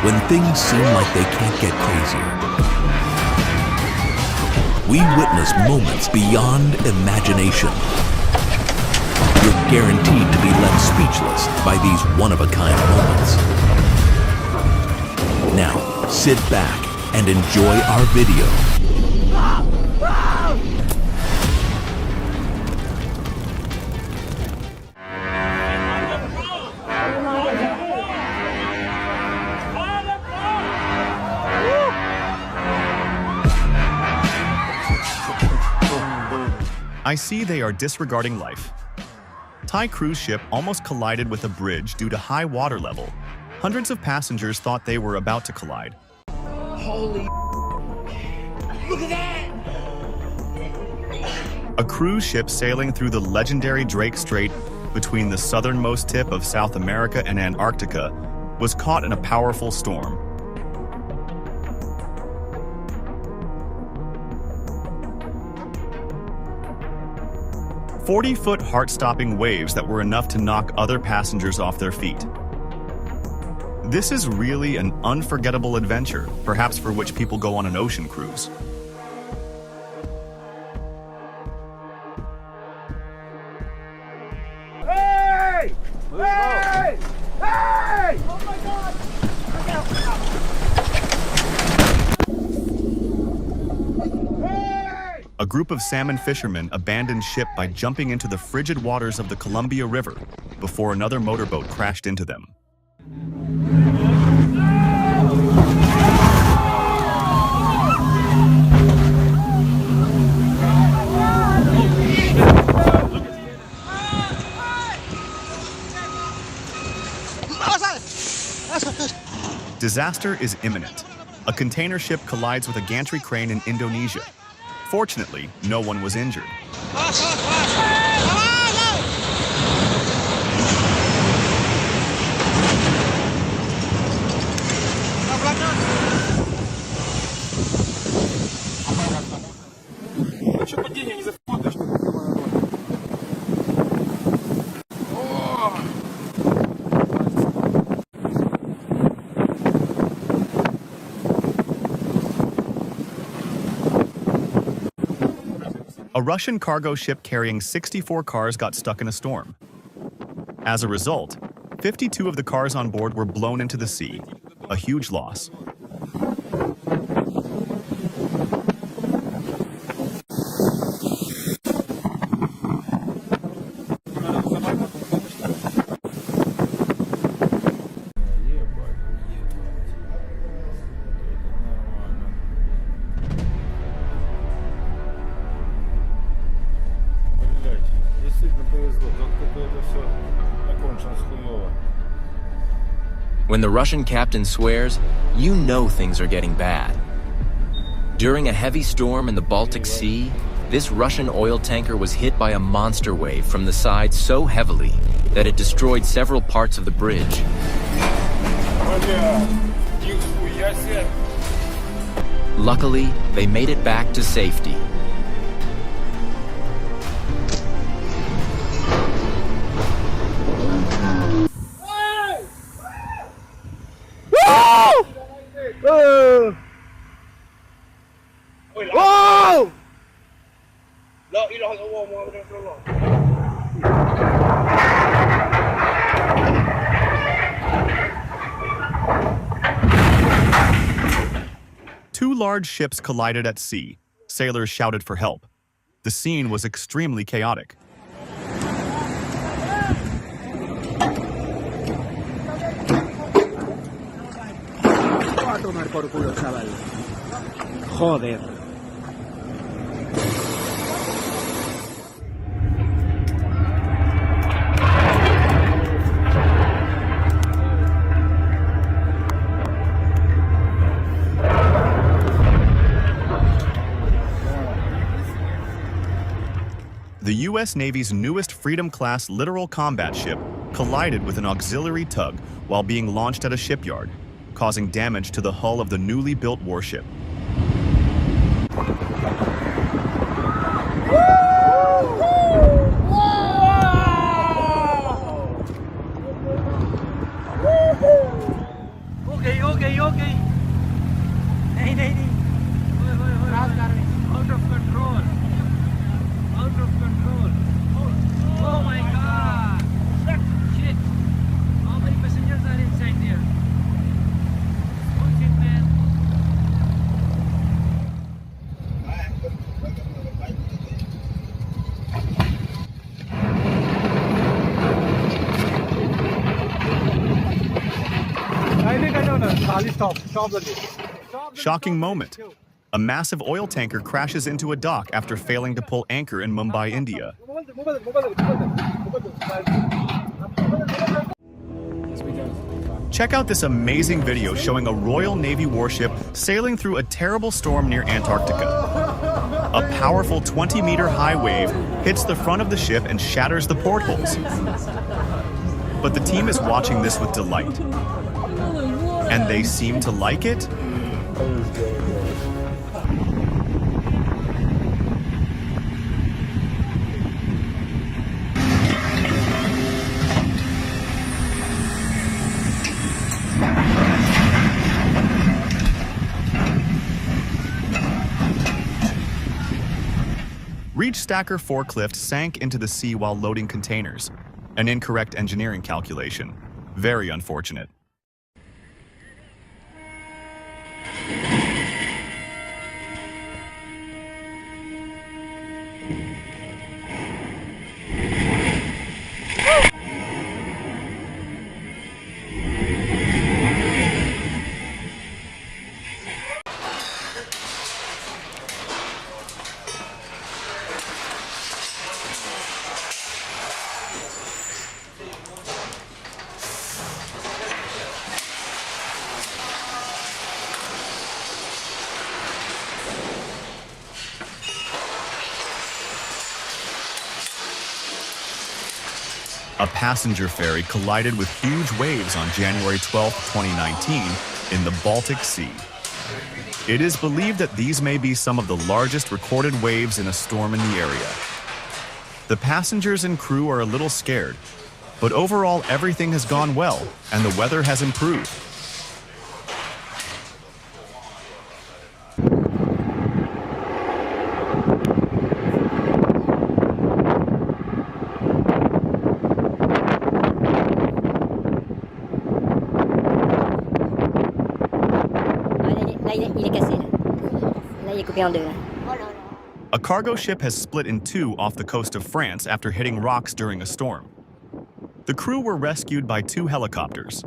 when things seem like they can't get crazier. We witness moments beyond imagination. You're guaranteed to be left speechless by these one-of-a-kind moments. Now, sit back and enjoy our video. I see they are disregarding life. Thai cruise ship almost collided with a bridge due to high water level. Hundreds of passengers thought they were about to collide. Holy look at that! A cruise ship sailing through the legendary Drake Strait between the southernmost tip of South America and Antarctica was caught in a powerful storm. "40-foot heart-stopping waves that were enough to knock other passengers off their feet. This is really an unforgettable adventure, perhaps for which people go on an ocean cruise. Hey! Hey! Hey! Oh my God! Look out! A group of salmon fishermen abandoned ship by jumping into the frigid waters of the Columbia River before another motorboat crashed into them. Disaster is imminent. A container ship collides with a gantry crane in Indonesia. Fortunately, no one was injured. A Russian cargo ship carrying 64 cars got stuck in a storm. As a result, 52 of the cars on board were blown into the sea, a huge loss. When the Russian captain swears, you know things are getting bad. During a heavy storm in the Baltic Sea, this Russian oil tanker was hit by a monster wave from the side so heavily that it destroyed several parts of the bridge. Luckily, they made it back to safety. Whoa! Two large ships collided at sea. Sailors shouted for help. The scene was extremely chaotic. Joder. The U.S. Navy's newest Freedom-class littoral combat ship collided with an auxiliary tug while being launched at a shipyard, causing damage to the hull of the newly built warship. Okay. okay? You okay? नहीं. Out of control. Out of control. Oh my God. Shit. How many passengers are inside there? Oh shit, man. Shocking moment. A massive oil tanker crashes into a dock after failing to pull anchor in Mumbai, India. Check out this amazing video showing a Royal Navy warship sailing through a terrible storm near Antarctica. A powerful 20-meter high wave hits the front of the ship and shatters the portholes. But the team is watching this with delight. And they seem to like it? Reach stacker forklift sank into the sea while loading containers. An incorrect engineering calculation. Very unfortunate. A passenger ferry collided with huge waves on January 12, 2019 in the Baltic Sea. It is believed that these may be some of the largest recorded waves in a storm in the area. The passengers and crew are a little scared, but overall everything has gone well and the weather has improved. Il est cassé là. Là, il est coupé en deux. A cargo ship has split in two off the coast of France after hitting rocks during a storm. The crew were rescued by 2 helicopters.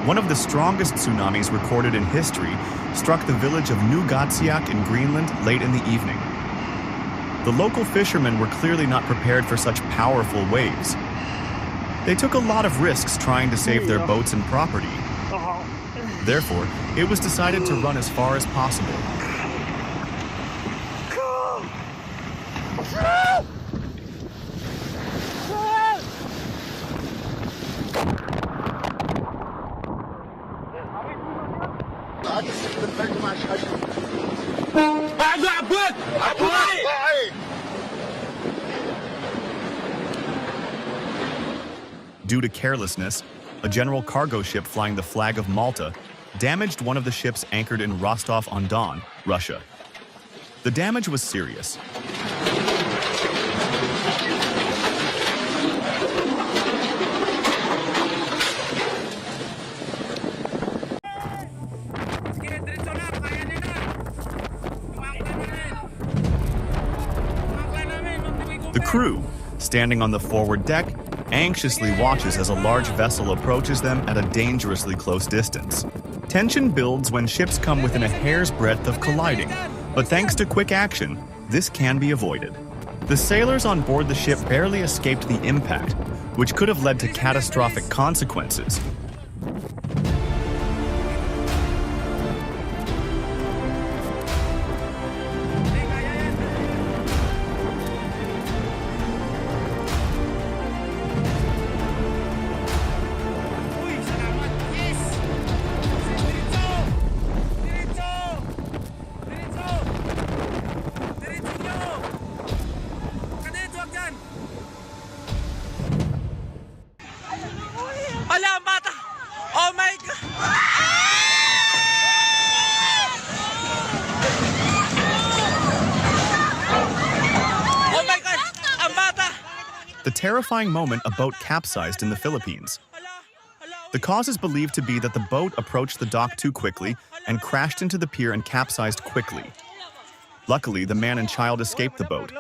One of the strongest tsunamis recorded in history struck the village of New Gatsiak in Greenland late in the evening. The local fishermen were clearly not prepared for such powerful waves. They took a lot of risks trying to save their boats and property. Therefore, it was decided to run as far as possible. Due to carelessness, a general cargo ship flying the flag of Malta damaged one of the ships anchored in Rostov-on-Don, Russia. The damage was serious. The crew, standing on the forward deck, anxiously watches as a large vessel approaches them at a dangerously close distance. Tension builds when ships come within a hair's breadth of colliding, but thanks to quick action, this can be avoided. The sailors on board the ship barely escaped the impact, which could have led to catastrophic consequences. The terrifying moment a boat capsized in the Philippines. The cause is believed to be that the boat approached the dock too quickly and crashed into the pier and capsized quickly. Luckily, the man and child escaped the boat.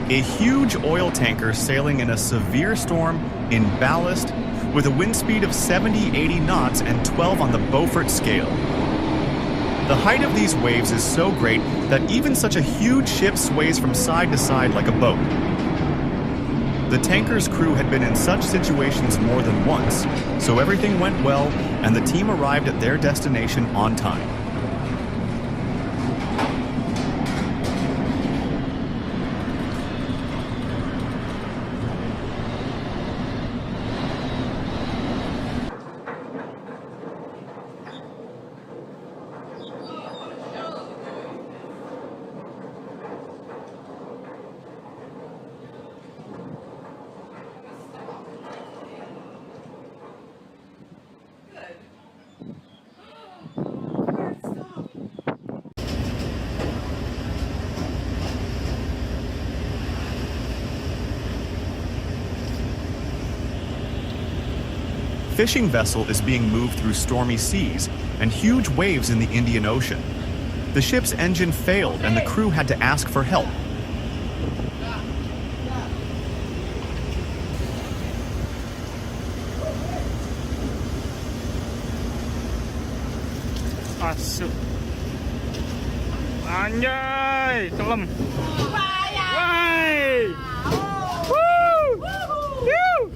A huge oil tanker sailing in a severe storm in ballast with a wind speed of 70-80 knots and 12 on the Beaufort scale. The height of these waves is so great that even such a huge ship sways from side to side like a boat. The tanker's crew had been in such situations more than once, so everything went well and the team arrived at their destination on time. Fishing vessel is being moved through stormy seas and huge waves in the Indian Ocean. The ship's engine failed and the crew had to ask for help. Masuk. Anjay, kelem. Wai. Woo! Woo!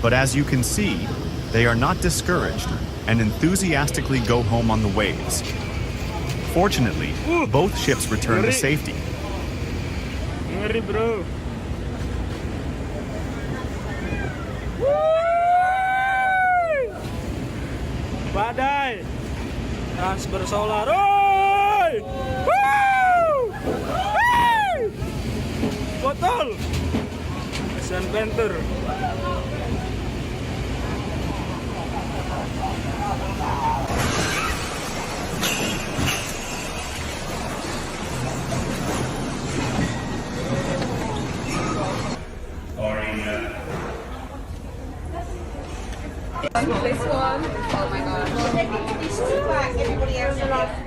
But as you can see, they are not discouraged and enthusiastically go home on the waves. Fortunately, both ships return to safety. Ngeri, bro. Badai. Transfer solar. Oi! Woo! Hey! Botol. Sun Panther. This one, oh my gosh. These two back, everybody else left.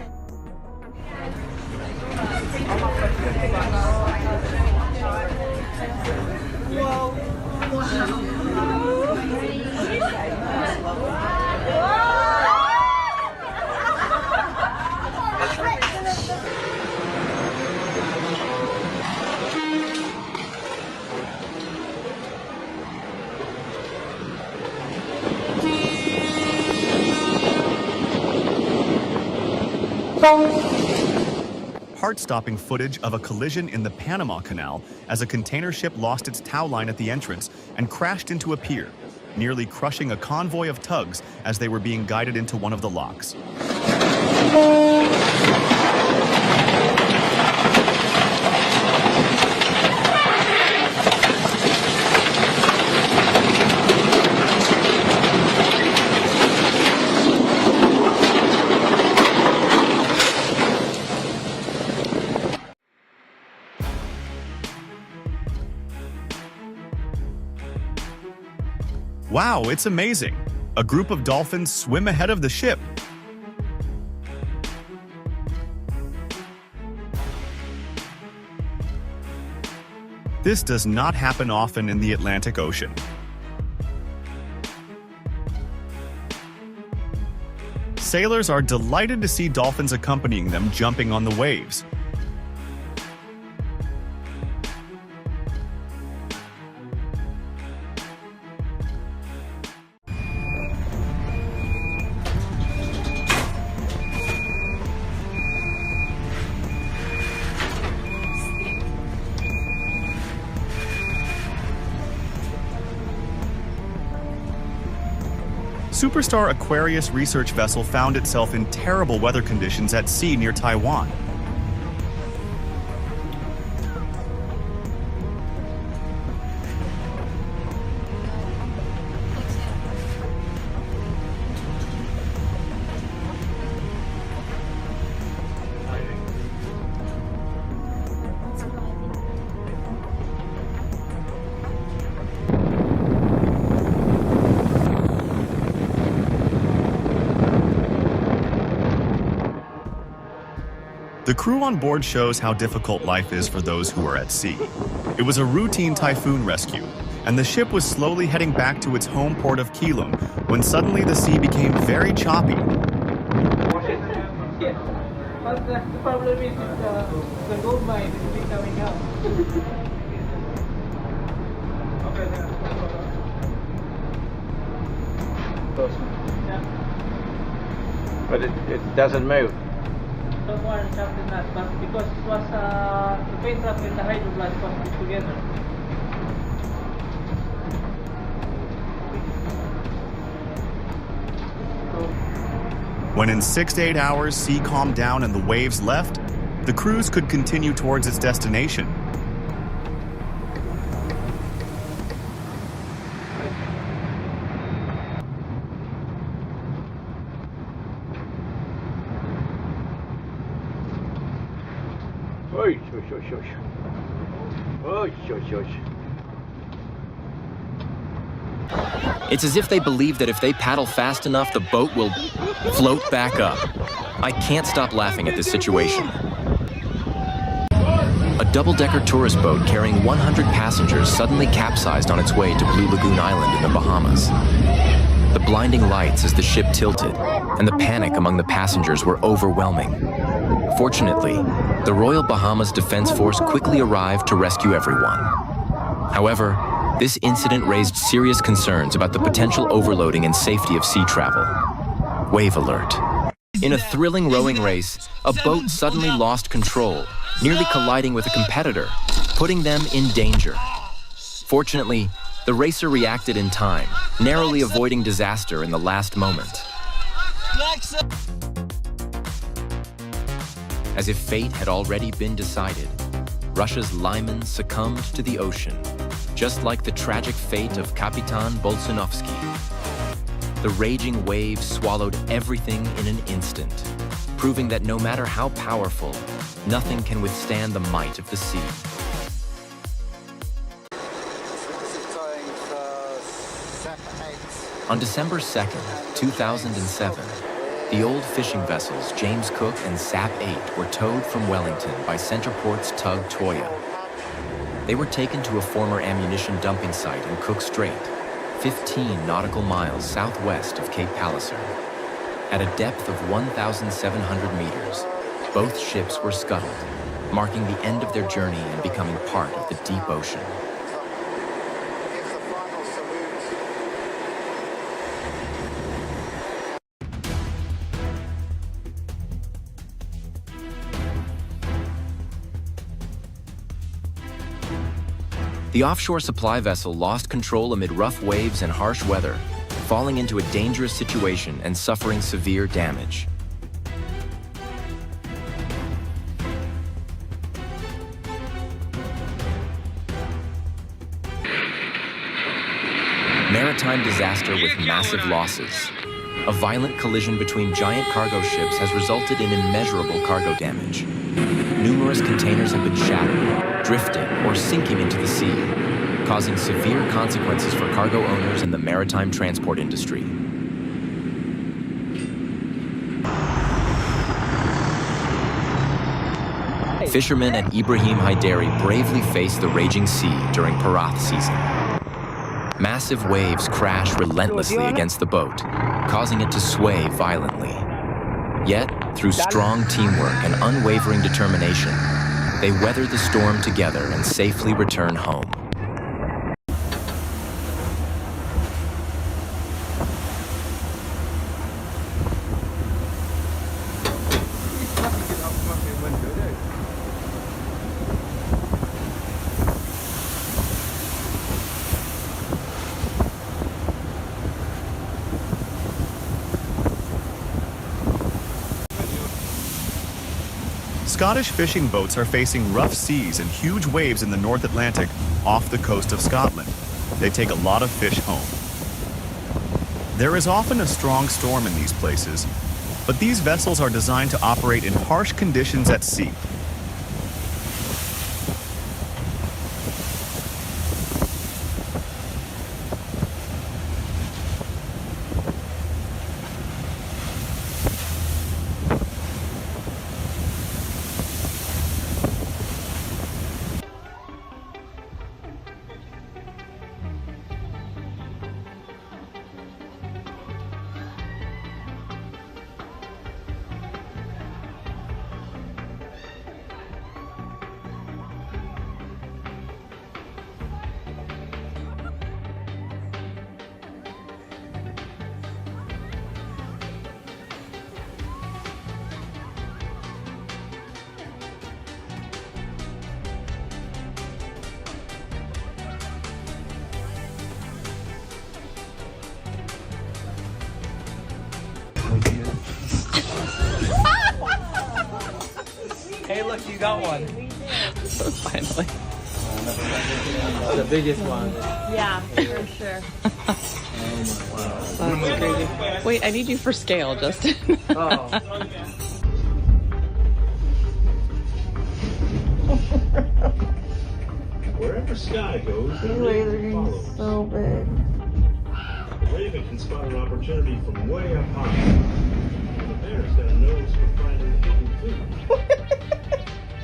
Heart-stopping footage of a collision in the Panama Canal as a container ship lost its tow line at the entrance and crashed into a pier, nearly crushing a convoy of tugs as they were being guided into one of the locks. Wow, it's amazing! A group of dolphins swim ahead of the ship. This does not happen often in the Atlantic Ocean. Sailors are delighted to see dolphins accompanying them jumping on the waves. Superstar Aquarius research vessel found itself in terrible weather conditions at sea near Taiwan. The crew on board shows how difficult life is for those who are at sea. It was a routine typhoon rescue, and the ship was slowly heading back to its home port of Keelung when suddenly the sea became very choppy. But the problem is the gold mine is coming out. But it doesn't move. Don't worry, something that, but because it was the paint trap and the hydroblast was put together. When in 6 to 8 hours sea calmed down and the waves left, the cruise could continue towards its destination. Oy, oy, oy, oy. Oy, oy, oy. It's as if they believe that if they paddle fast enough, the boat will float back up. I can't stop laughing at this situation. A double-decker tourist boat carrying 100 passengers suddenly capsized on its way to Blue Lagoon Island in the Bahamas. The blinding lights as the ship tilted, and the panic among the passengers were overwhelming. Fortunately, the Royal Bahamas Defense Force quickly arrived to rescue everyone. However, this incident raised serious concerns about the potential overloading and safety of sea travel. Wave alert. In a thrilling rowing race, a boat suddenly lost control, nearly colliding with a competitor, putting them in danger. Fortunately, the racer reacted in time, narrowly avoiding disaster in the last moment. As if fate had already been decided, Russia's Lyman succumbed to the ocean, just like the tragic fate of Kapitan Bolsunovsky. The raging waves swallowed everything in an instant, proving that no matter how powerful, nothing can withstand the might of the sea. On December 2nd, 2007, the old fishing vessels James Cook and Sap 8 were towed from Wellington by Centreport's tug Toya. They were taken to a former ammunition dumping site in Cook Strait, 15 nautical miles southwest of Cape Palliser. At a depth of 1,700 meters, both ships were scuttled, marking the end of their journey and becoming part of the deep ocean. The offshore supply vessel lost control amid rough waves and harsh weather, falling into a dangerous situation and suffering severe damage. Maritime disaster with massive losses. A violent collision between giant cargo ships has resulted in immeasurable cargo damage. Numerous containers have been shattered, drifting, or sinking into the sea, causing severe consequences for cargo owners and the maritime transport industry. Fishermen at Ibrahim Haidari bravely faced the raging sea during Parath season. Massive waves crash relentlessly against the boat, causing it to sway violently. Yet, through strong teamwork and unwavering determination, they weather the storm together and safely return home. Scottish fishing boats are facing rough seas and huge waves in the North Atlantic off the coast of Scotland. They take a lot of fish home. There is often a strong storm in these places, but these vessels are designed to operate in harsh conditions at sea. Hey, look, you got one. Finally. The biggest one. Yeah, for sure. That's crazy. Wait, I need you for scale, Justin. Oh. Wherever Sky goes, the Raven follows. So big. The Raven can spot an opportunity from way up high. And the bear's got a nose for finding hidden food.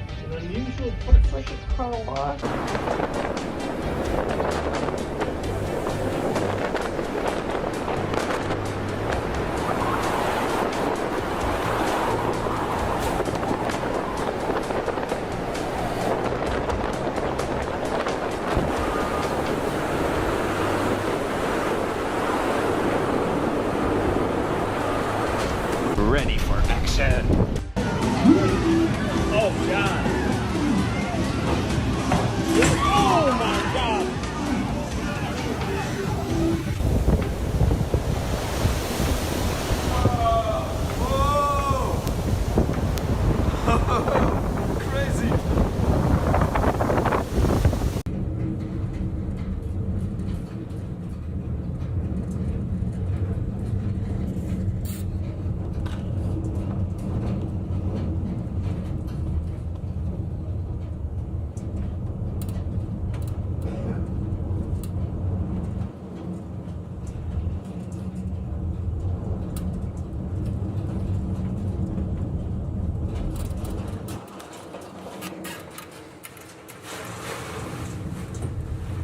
It's an unusual part. It's like a car wash. Ready for action. Oh, God. Oh, my God. Crazy.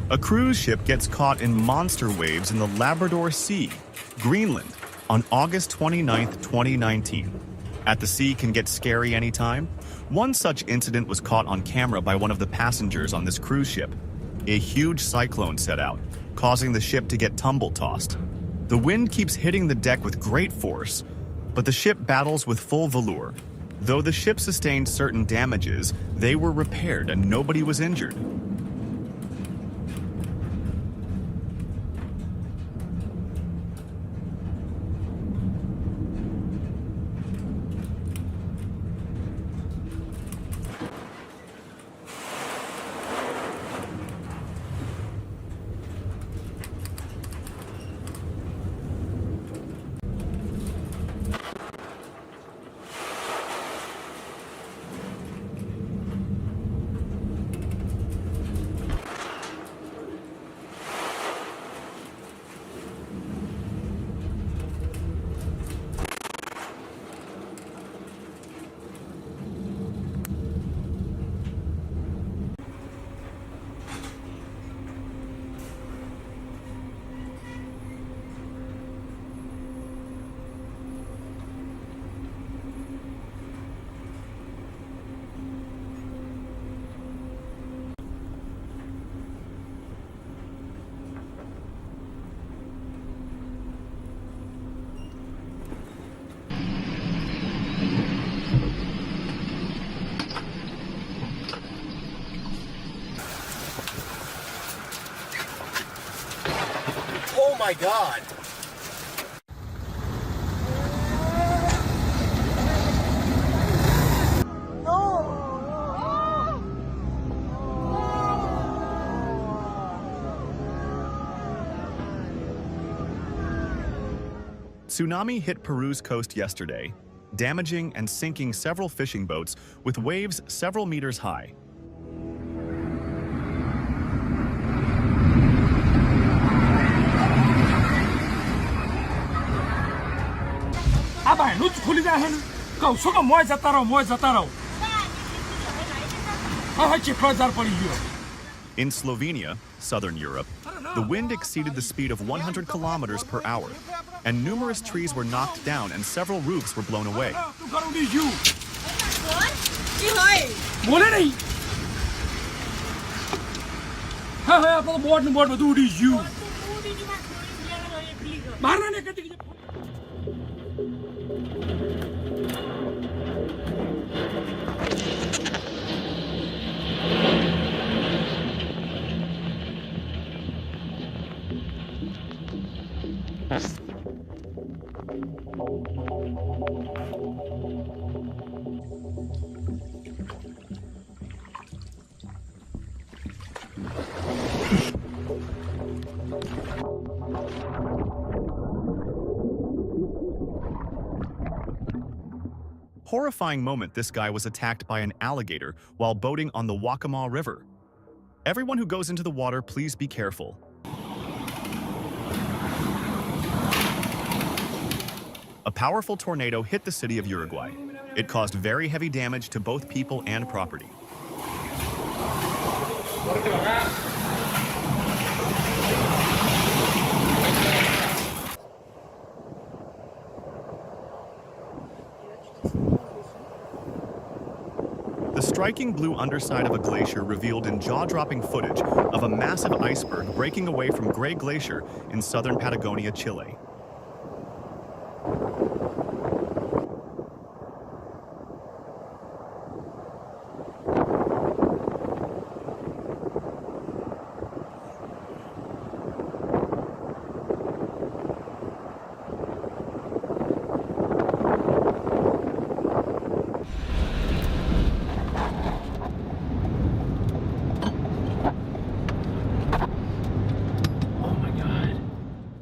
A cruise ship gets caught in monster waves in the Labrador Sea, Greenland, on August 29, 2019. At the sea can get scary anytime. One such incident was caught on camera by one of the passengers on this cruise ship. A huge cyclone set out, causing the ship to get tumble-tossed. The wind keeps hitting the deck with great force, but the ship battles with full velour. Though the ship sustained certain damages, they were repaired and nobody was injured. Oh my God! No! tsunami hit Peru's coast yesterday, damaging and sinking several fishing boats with waves several meters high. In Slovenia, southern Europe, the wind exceeded the speed of 100 kilometers per hour, and numerous trees were knocked down and several roofs were blown away. Horrifying moment, this guy was attacked by an alligator while boating on the Waccamaw River. Everyone who goes into the water, please be careful. A powerful tornado hit the city of Uruguay. It caused very heavy damage to both people and property. The striking blue underside of a glacier revealed in jaw-dropping footage of a massive iceberg breaking away from Gray Glacier in southern Patagonia, Chile.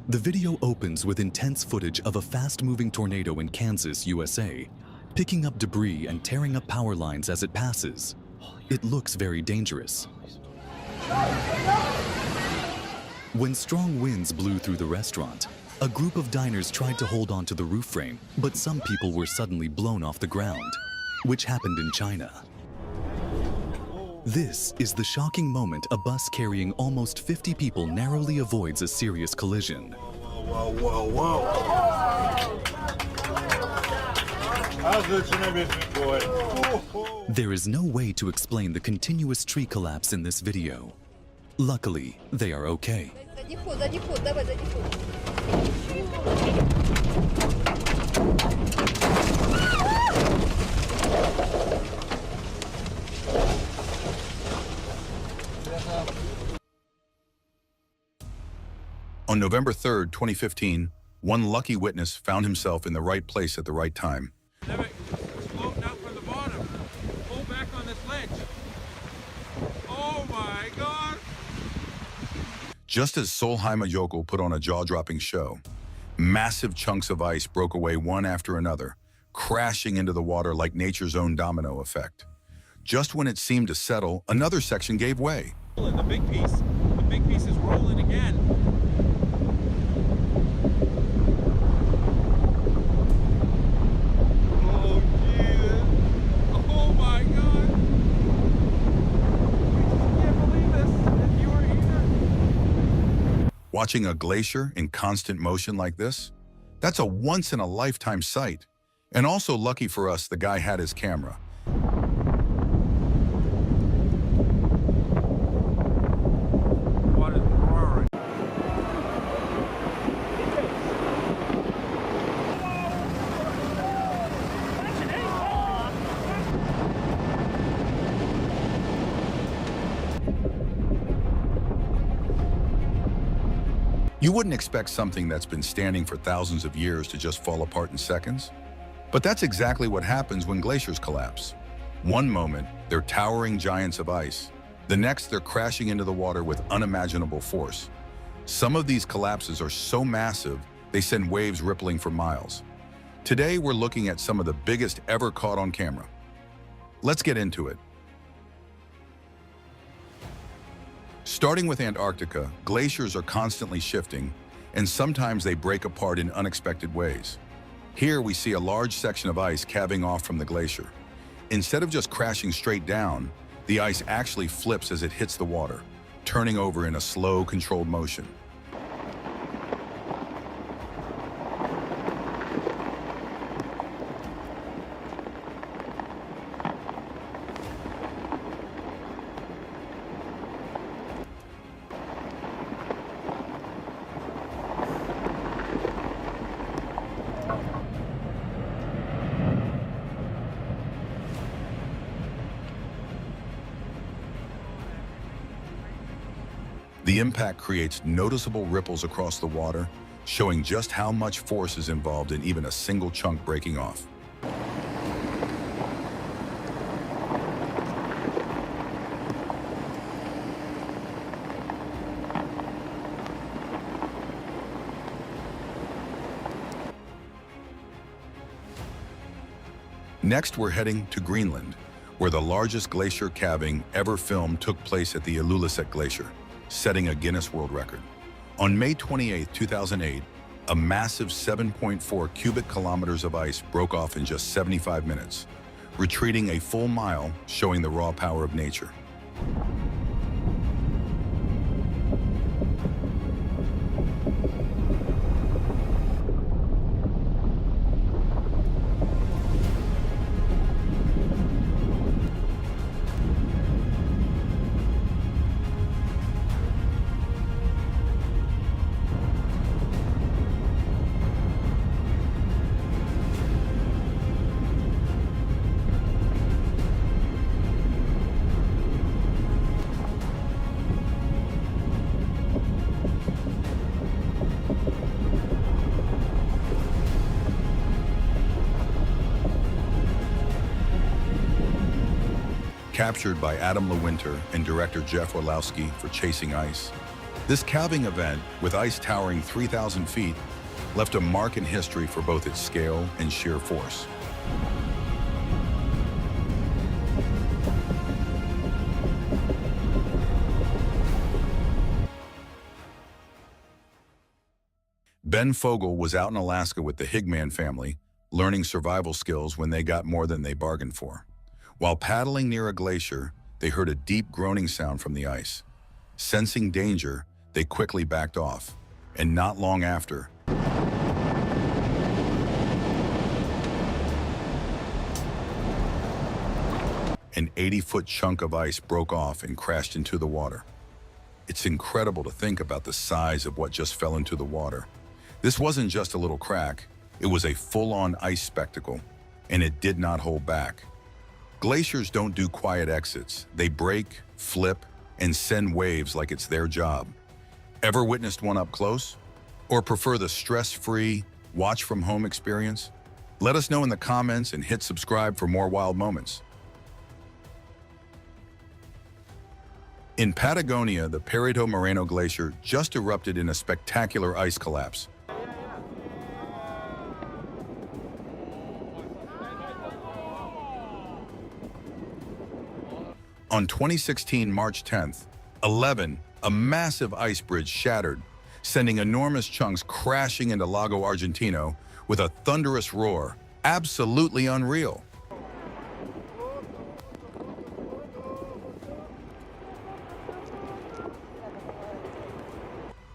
The video opens with intense footage of a fast-moving tornado in Kansas, USA, picking up debris and tearing up power lines as it passes. It looks very dangerous. When strong winds blew through the restaurant, a group of diners tried to hold on to the roof frame, but some people were suddenly blown off the ground, which happened in China. This is the shocking moment a bus carrying almost 50 people narrowly avoids a serious collision. Whoa, whoa, whoa. There is no way to explain the continuous tree collapse in this video. Luckily, they are okay. On November 3rd, 2015, one lucky witness found himself in the right place at the right time. Floating out from the bottom. Pull back on this ledge. Oh my God! Just as Solheim Joko put on a jaw-dropping show, massive chunks of ice broke away one after another, crashing into the water like nature's own domino effect. Just when it seemed to settle, another section gave way. The big piece is rolling again. Watching a glacier in constant motion like this, that's a once-in-a-lifetime sight. And also lucky for us, the guy had his camera. Water's roaring. You wouldn't expect something that's been standing for thousands of years to just fall apart in seconds. But that's exactly what happens when glaciers collapse. One moment, they're towering giants of ice. The next, they're crashing into the water with unimaginable force. Some of these collapses are so massive, They send waves rippling for miles. Today, we're looking at some of the biggest ever caught on camera. Let's get into it. Starting with Antarctica, glaciers are constantly shifting, and sometimes they break apart in unexpected ways. Here we see a large section of ice calving off from the glacier. Instead of just crashing straight down, the ice actually flips as it hits the water, turning over in a slow, controlled motion. The impact creates noticeable ripples across the water, showing just how much force is involved in even a single chunk breaking off. Next, we're heading to Greenland, where the largest glacier calving ever filmed took place at the Ilulissat Glacier, setting a Guinness World Record. On May 28, 2008, a massive 7.4 cubic kilometers of ice broke off in just 75 minutes, retreating a full mile, showing the raw power of nature. Captured by Adam Lewinter and director Jeff Orlowski for Chasing Ice, this calving event, with ice towering 3,000 feet, left a mark in history for both its scale and sheer force. Ben Fogle was out in Alaska with the Higman family, learning survival skills when they got more than they bargained for. While paddling near a glacier, they heard a deep groaning sound from the ice. Sensing danger, they quickly backed off, and not long after, an 80-foot chunk of ice broke off and crashed into the water. It's incredible to think about the size of what just fell into the water. This wasn't just a little crack, it was a full-on ice spectacle, and it did not hold back. Glaciers don't do quiet exits. They break, flip, and send waves like it's their job. Ever witnessed one up close? Or prefer the stress-free, watch-from-home experience? Let us know in the comments and hit subscribe for more wild moments. In Patagonia, the Perito Moreno Glacier just erupted in a spectacular ice collapse. On 2016 March 10th, a massive ice bridge shattered, sending enormous chunks crashing into Lago Argentino with a thunderous roar. Absolutely unreal.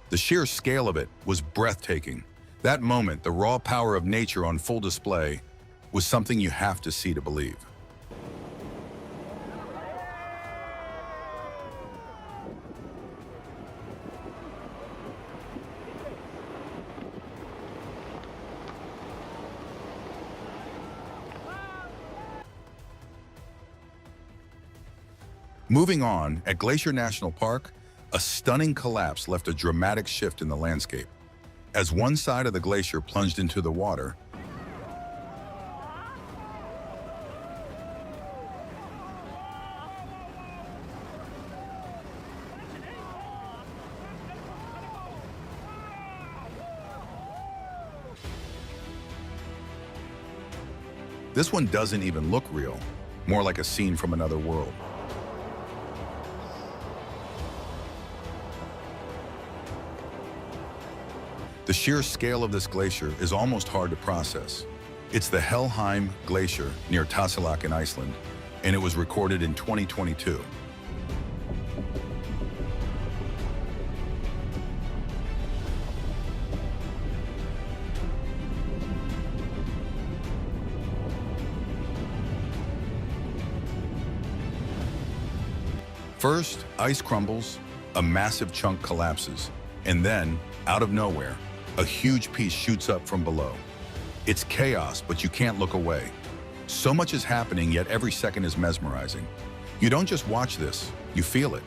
The sheer scale of it was breathtaking. That moment, the raw power of nature on full display, was something you have to see to believe. Moving on, at Glacier National Park, a stunning collapse left a dramatic shift in the landscape. As one side of the glacier plunged into the water, This one doesn't even look real, more like a scene from another world. The sheer scale of this glacier is almost hard to process. It's the Helheim Glacier near Tassilak in Iceland, and it was recorded in 2022. First, ice crumbles, a massive chunk collapses, and then, out of nowhere, a huge piece shoots up from below. It's chaos, but you can't look away. So much is happening, yet every second is mesmerizing. You don't just watch this, you feel it.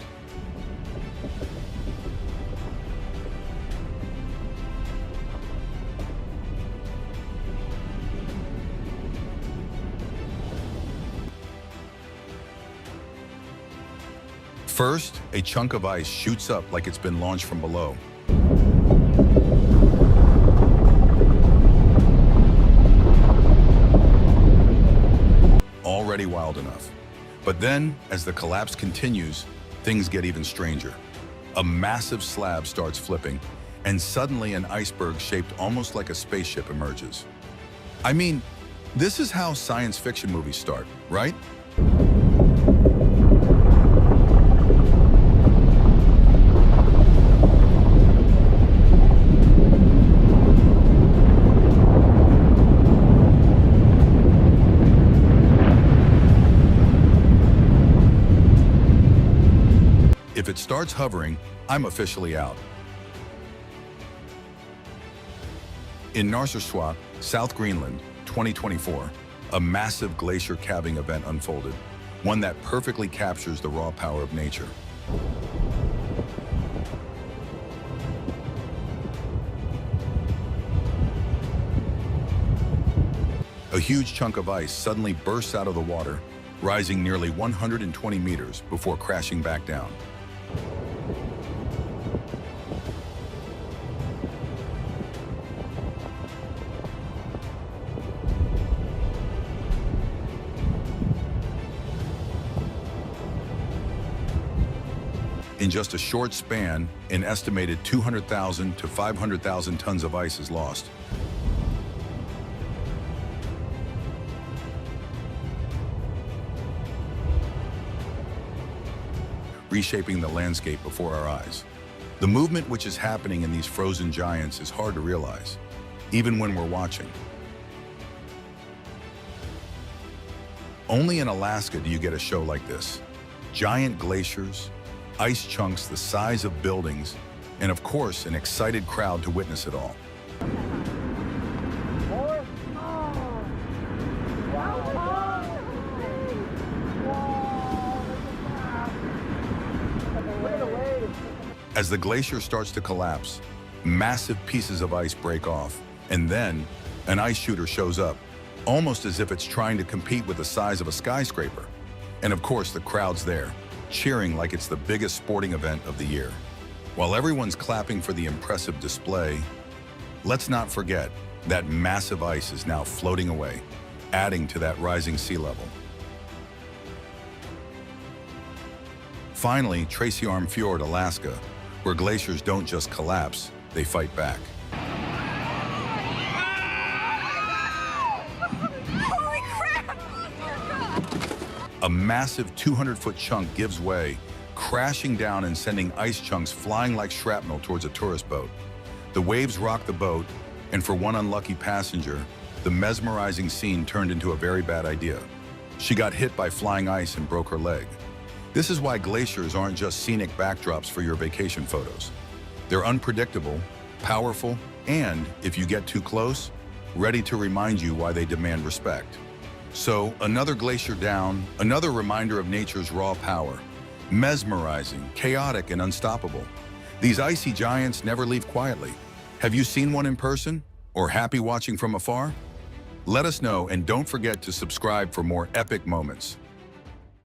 First, a chunk of ice shoots up like it's been launched from below. Already wild enough. But then, as the collapse continues, things get even stranger. A massive slab starts flipping, and suddenly an iceberg shaped almost like a spaceship emerges. I mean, this is how science fiction movies start, right? If it starts hovering, I'm officially out. In Narsarsuaq, South Greenland, 2024, a massive glacier calving event unfolded, one that perfectly captures the raw power of nature. A huge chunk of ice suddenly bursts out of the water, rising nearly 120 meters before crashing back down. In just a short span, an estimated 200,000 to 500,000 tons of ice is lost. Reshaping the landscape before our eyes. The movement which is happening in these frozen giants is hard to realize, even when we're watching. Only in Alaska do you get a show like this. Giant glaciers, ice chunks the size of buildings, and of course, an excited crowd to witness it all. As the glacier starts to collapse, massive pieces of ice break off, and then an ice shooter shows up, almost as if it's trying to compete with the size of a skyscraper. And of course, the crowd's there, cheering like it's the biggest sporting event of the year. While everyone's clapping for the impressive display, let's not forget that massive ice is now floating away, adding to that rising sea level. Finally, Tracy Arm Fjord, Alaska, where glaciers don't just collapse, they fight back. Holy crap! A massive 200-foot chunk gives way, crashing down and sending ice chunks flying like shrapnel towards a tourist boat. The waves rock the boat, and for one unlucky passenger, the mesmerizing scene turned into a very bad idea. She got hit by flying ice and broke her leg. This is why glaciers aren't just scenic backdrops for your vacation photos. They're unpredictable, powerful, and, if you get too close, ready to remind you why they demand respect. So, another glacier down, another reminder of nature's raw power. Mesmerizing, chaotic, and unstoppable. These icy giants never leave quietly. Have you seen one in person? Or happy watching from afar? Let us know, and don't forget to subscribe for more epic moments.